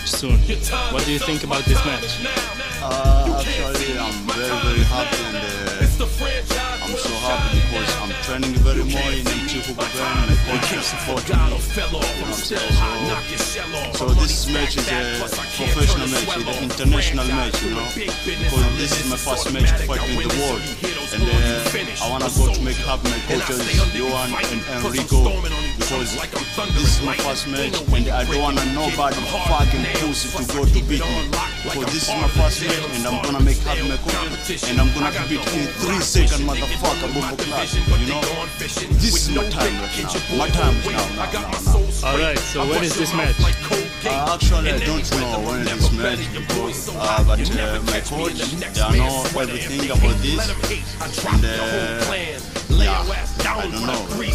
match soon. What do you think about this match? Actually, I'm very happy, and I'm so happy because I'm training very more in MT Hukuben. My coach is supporting me. So this match is a professional match, it's an international match, you know, because this is my first match to fight in the world, and I wanna go to make happy my coaches Johan and Enrico, because this is my first match, and I don't wanna nobody fucking pussy to go to beat me, because this is my first match, and I'm gonna make happy my coaches, and I'm gonna beat in 3 seconds, motherfucker, Bumbo Clash, you know. This is my time right now. My time is now. Alright, so when is this match? Actually, I don't know when is this match, because, but my coach, they know everything about this, and yeah, I don't know when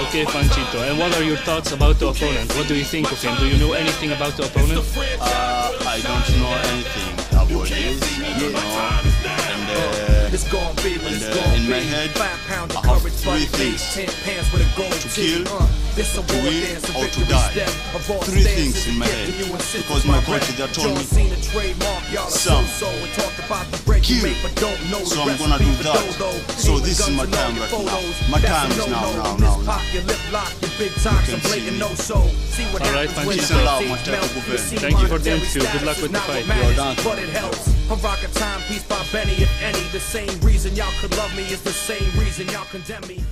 Okay, Panchito, and what are your thoughts about the opponent? What do you think of him? Do you know anything about the opponent? I don't know anything about this, I don't know, and in my head, I have 3 things: to kill, to win, or to die. 3 things in my head, because my coach, they told me, Sam, kill, so I'm gonna do that. So this is my time right now. My time is now. You can see me. Alright, Peace and love, my Panchito. Hukuben. Thank you for the interview. Good luck with the fight. You're done. But it helps. I'm rocking Timepiece by Benny, if any. The same reason y'all could love me is the same reason y'all condemn me.